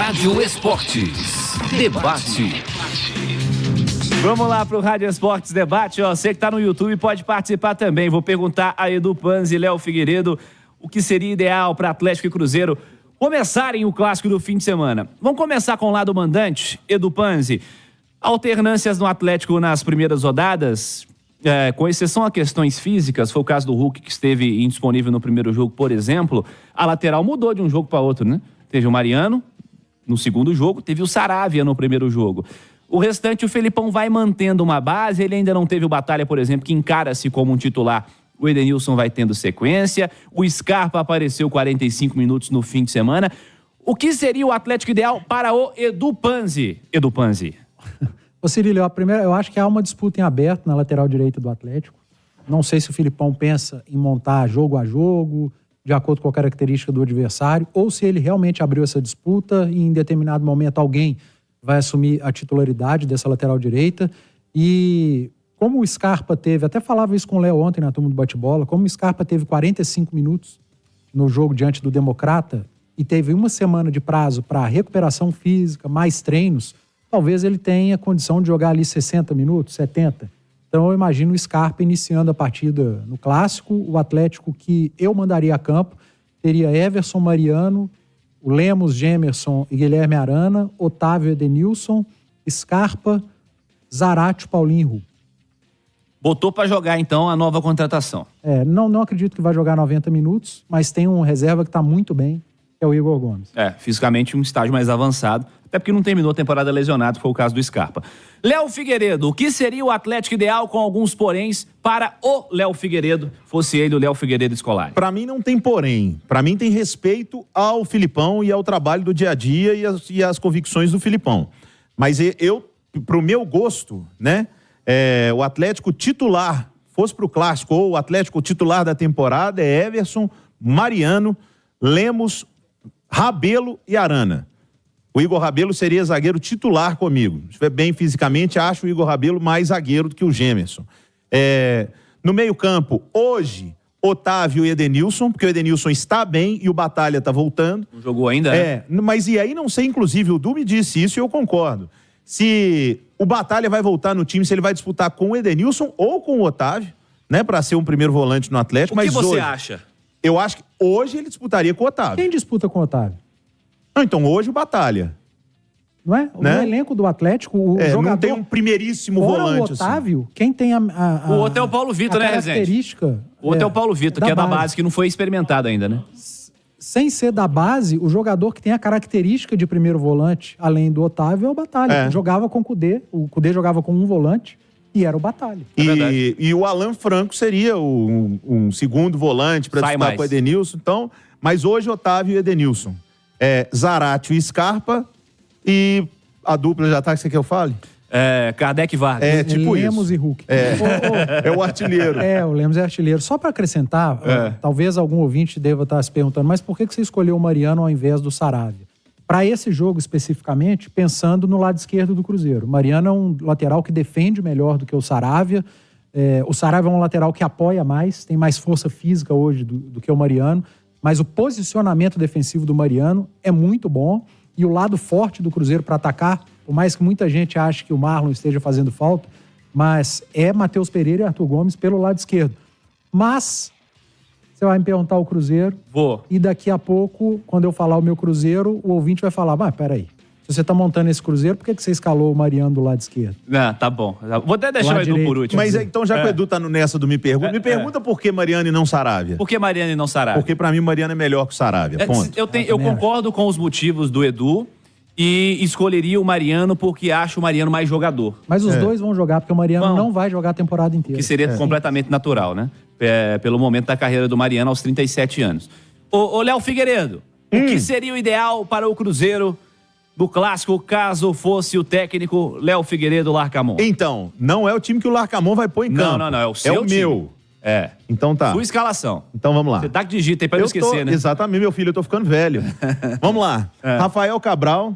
Rádio Esportes Debate. Vamos lá para o Rádio Esportes Debate. Você que está no YouTube pode participar também. Vou perguntar a Edu Panzi e Léo Figueiredo o que seria ideal para Atlético e Cruzeiro começarem o clássico do fim de semana. Vamos começar com o lado mandante, Edu Panzi. Alternâncias no Atlético nas primeiras rodadas, com exceção a questões físicas, foi o caso do Hulk que esteve indisponível no primeiro jogo, por exemplo, a lateral mudou de um jogo para outro, né? Teve o Mariano no segundo jogo, teve o Saravia no primeiro jogo. O restante, o Felipão vai mantendo uma base, ele ainda não teve o Batalha, por exemplo, que encara-se como um titular. O Edenilson vai tendo sequência, o Scarpa apareceu 45 minutos no fim de semana. O que seria o Atlético ideal para o Edu Panzi? Edu Panzi. Ô Cirilo, eu acho que há uma disputa em aberto na lateral direita do Atlético. Não sei se o Felipão pensa em montar jogo a jogo, de acordo com a característica do adversário, ou se ele realmente abriu essa disputa e em determinado momento alguém vai assumir a titularidade dessa lateral direita. E como o Scarpa teve, até falava isso com o Léo ontem na turma do bate-bola, como o Scarpa teve 45 minutos no jogo diante do Democrata e teve uma semana de prazo para recuperação física, mais treinos, talvez ele tenha condição de jogar ali 60 minutos, 70. Então eu imagino o Scarpa iniciando a partida no Clássico, o Atlético que eu mandaria a campo teria Everson, Mariano, o Lemos, Gemerson e Guilherme Arana, Otávio, Edenilson, Scarpa, Zarate, Paulinho e Hulk. Botou para jogar, então, a nova contratação. Não acredito que vai jogar 90 minutos, mas tem um reserva que está muito bem, que é o Igor Gomes. Fisicamente um estágio mais avançado, até porque não terminou a temporada lesionado, foi o caso do Scarpa. Léo Figueiredo, o que seria o Atlético ideal com alguns poréns para o Léo Figueiredo, fosse ele o Léo Figueiredo Scolari? Para mim não tem porém. Para mim tem respeito ao Filipão e ao trabalho do dia a dia e as convicções do Filipão. Mas pro meu gosto, né, o Atlético titular, fosse pro Clássico, ou o Atlético titular da temporada é Everson, Mariano, Lemos, Rabelo e Arana. O Igor Rabelo seria zagueiro titular comigo. Se estiver bem fisicamente, acho o Igor Rabelo mais zagueiro do que o Gemerson. No meio-campo, hoje, Otávio e Edenilson, porque o Edenilson está bem e o Batalha está voltando. Não jogou ainda, né? Mas e aí não sei, inclusive, o Du me disse isso e eu concordo. Se o Batalha vai voltar no time, se ele vai disputar com o Edenilson ou com o Otávio, né, para ser um primeiro volante no Atlético. O que você acha? Eu acho que hoje ele disputaria com o Otávio. Quem disputa com o Otávio? Então hoje o Batalha. Não é? No elenco do Atlético, o jogador... Não tem um primeiríssimo volante. O Otávio, assim. Quem tem o outro é o Paulo Vitor, né, Rezende? Característica... O outro é o Paulo Vitor, que é da base, que não foi experimentado ainda, né? Sem ser da base, o jogador que tem a característica de primeiro volante, além do Otávio, é o Batalha. Jogava com o Cudê jogava com um volante e era o Batalha. E o Alan Franco seria um segundo volante para disputar com o Edenilson. Então, mas hoje Otávio e Edenilson. Zarate e Scarpa e a dupla de ataque, você quer que eu fale? Kardec e Vargas. Tipo Lemos isso. E Hulk. É o artilheiro. O Lemos é artilheiro. Só para acrescentar, talvez algum ouvinte deva estar se perguntando, mas por que você escolheu o Mariano ao invés do Saravia? Para esse jogo especificamente, pensando no lado esquerdo do Cruzeiro. O Mariano é um lateral que defende melhor do que o Saravia. O Saravia é um lateral que apoia mais, tem mais força física hoje do que o Mariano. Mas o posicionamento defensivo do Mariano é muito bom e o lado forte do Cruzeiro para atacar, por mais que muita gente ache que o Marlon esteja fazendo falta, mas é Matheus Pereira e Arthur Gomes pelo lado esquerdo. Mas você vai me perguntar o Cruzeiro. Vou. E daqui a pouco, quando eu falar o meu Cruzeiro, o ouvinte vai falar, peraí. Se você tá montando esse Cruzeiro, por que você escalou o Mariano do lado esquerdo? Tá bom. Vou até deixar o Edu por último. Mas então, já que o Edu tá nessa do Me Pergunta por que Mariano e não Saravia? Por que Mariano e não Saravia? Porque pra mim o Mariano é melhor que o Saravia, ponto. Eu concordo com os motivos do Edu e escolheria o Mariano porque acho o Mariano mais jogador. Mas os dois vão jogar, porque o Mariano não vai jogar a temporada inteira. Que seria completamente natural, né? Pelo momento da carreira do Mariano aos 37 anos. Ô Léo Figueiredo, o que seria o ideal para o Cruzeiro do Clássico, caso fosse o técnico Léo Figueiredo Larcamon? Então, não é o time que o Larcamon vai pôr em campo. Não, é o seu time. É o meu. Então tá. Sua escalação. Então vamos lá. Você tá que digita aí pra não esquecer, né? Exatamente, meu filho, eu tô ficando velho. Vamos lá. Rafael Cabral,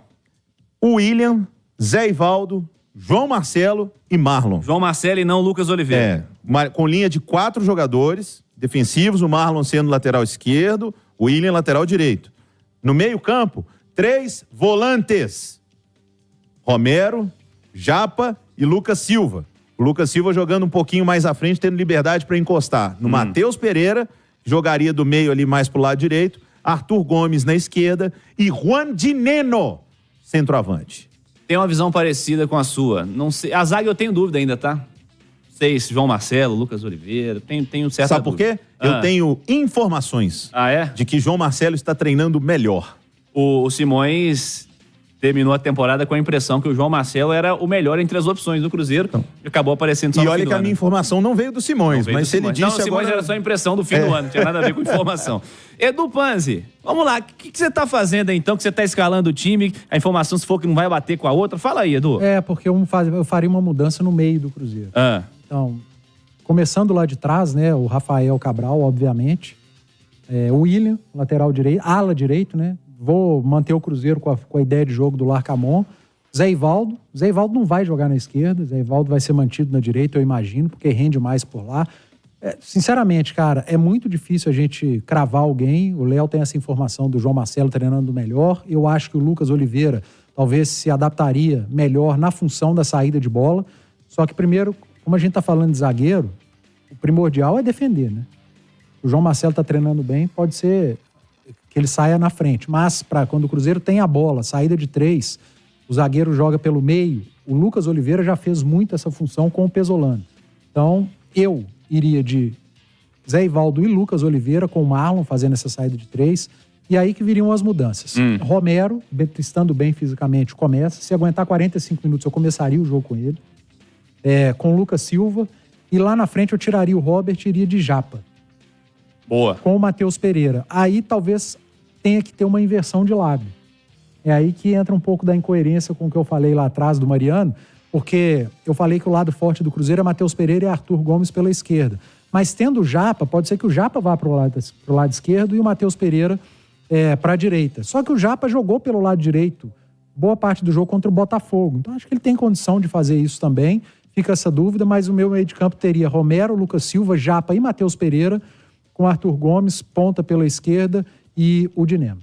William, Zé Ivaldo, João Marcelo e Marlon. João Marcelo e não Lucas Oliveira. Com linha de 4 jogadores defensivos, o Marlon sendo lateral esquerdo, o William lateral direito. No meio campo, 3 volantes. Romero, Japa e Lucas Silva. O Lucas Silva jogando um pouquinho mais à frente, tendo liberdade para encostar. No Matheus Pereira, jogaria do meio ali mais pro lado direito. Arthur Gomes na esquerda e Juan Dineno, centroavante. Tem uma visão parecida com a sua. Não sei, a zaga eu tenho dúvida ainda, tá? Não sei se João Marcelo, Lucas Oliveira, tenho certa Sabe por dúvida. quê? Eu tenho informações de que João Marcelo está treinando melhor. O Simões terminou a temporada com a impressão que o João Marcelo era o melhor entre as opções do Cruzeiro. E acabou aparecendo só E no olha fim do que a ano. minha informação não veio do Simões, mas se ele disse Não, o Simões agora... era só a impressão do fim do ano, não tinha nada a ver com informação. Edu Panzi, vamos lá, o que você tá fazendo aí, então, que você tá escalando o time, a informação se for que não vai bater com a outra? Fala aí, Edu. Porque eu faria uma mudança no meio do Cruzeiro. Então, começando lá de trás, né, o Rafael Cabral, obviamente, o William, lateral direito, ala direito, né, vou manter o Cruzeiro com a ideia de jogo do Larcamon. Zé Ivaldo não vai jogar na esquerda, Zé Ivaldo vai ser mantido na direita, eu imagino, porque rende mais por lá. Sinceramente, cara, é muito difícil a gente cravar alguém. O Léo tem essa informação do João Marcelo treinando melhor. Eu acho que o Lucas Oliveira talvez se adaptaria melhor na função da saída de bola. Só que primeiro, como a gente tá falando de zagueiro, o primordial é defender, né? O João Marcelo tá treinando bem, pode ser que ele saia na frente. Mas quando o Cruzeiro tem a bola, saída de 3, o zagueiro joga pelo meio, o Lucas Oliveira já fez muito essa função com o Pesolano. Então, eu iria de Zé Ivaldo e Lucas Oliveira com o Marlon fazendo essa saída de 3. E aí que viriam as mudanças. Romero, estando bem fisicamente, começa. Se aguentar 45 minutos, eu começaria o jogo com ele. Com o Lucas Silva. E lá na frente eu tiraria o Robert e iria de Japa. Boa. Com o Matheus Pereira. Aí talvez tenha que ter uma inversão de lado. É aí que entra um pouco da incoerência com o que eu falei lá atrás do Mariano, porque eu falei que o lado forte do Cruzeiro é Matheus Pereira e Arthur Gomes pela esquerda. Mas tendo o Japa, pode ser que o Japa vá pro lado esquerdo e o Matheus Pereira para a direita. Só que o Japa jogou pelo lado direito boa parte do jogo contra o Botafogo. Então acho que ele tem condição de fazer isso também. Fica essa dúvida, mas o meu meio de campo teria Romero, Lucas Silva, Japa e Matheus Pereira, com Arthur Gomes, ponta pela esquerda e o Dinemo.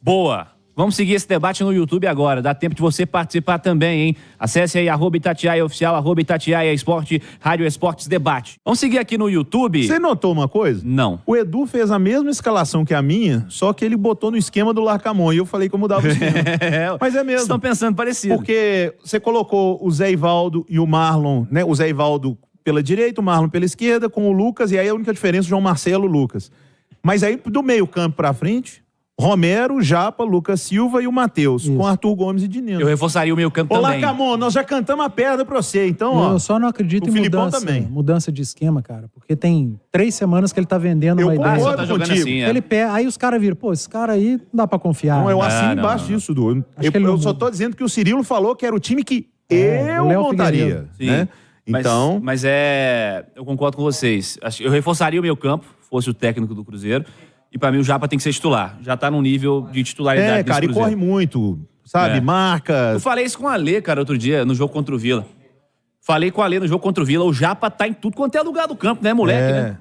Boa! Vamos seguir esse debate no YouTube agora. Dá tempo de você participar também, hein? Acesse aí @Itatiaia_oficial, @Itatiaia Esporte, Rádio Esportes Debate. Vamos seguir aqui no YouTube. Você notou uma coisa? Não. O Edu fez a mesma escalação que a minha, só que ele botou no esquema do Larcamon. E eu falei que eu mudava o esquema. Mas é mesmo. Vocês estão pensando parecido. Porque você colocou o Zé Ivaldo e o Marlon, né? O Zé Ivaldo pela direita, o Marlon pela esquerda, com o Lucas, e aí a única diferença é o João Marcelo e o Lucas. Mas aí do meio campo pra frente, Romero, Japa, Lucas Silva e o Matheus, com Arthur Gomes e Dineno. Eu reforçaria o meio campo também. Ô, Larcamon, nós já cantamos a pedra pra você, então, ó. Eu só não acredito o em Filipão também. mudança de esquema, cara. Porque tem 3 semanas que ele tá vendendo uma ideia. concordo tá jogando contigo. assim, Ele aí os caras viram, pô, esse cara aí não dá pra confiar. Não, eu né? assino embaixo disso, Du. Eu só tô dizendo que o Cirilo falou que era o time que eu o Léo montaria, né? Então... Mas eu concordo com vocês. Eu reforçaria o meio campo, fosse o técnico do Cruzeiro. E pra mim o Japa tem que ser titular. Já tá num nível de titularidade. cara, e corre muito, sabe? Marca. Eu falei isso com o Alê, cara, outro dia, no jogo contra o Vila. Falei com o Alê no jogo contra o Vila. O Japa tá em tudo quanto é lugar do campo, né, moleque? Né?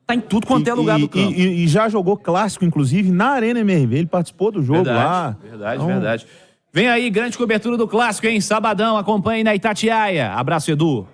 Tá em tudo quanto é lugar do campo. E já jogou clássico, inclusive, na Arena MRV. Ele participou do jogo lá. Verdade. Vem aí, grande cobertura do clássico, hein? Sabadão, acompanhe na Itatiaia. Abraço, Edu.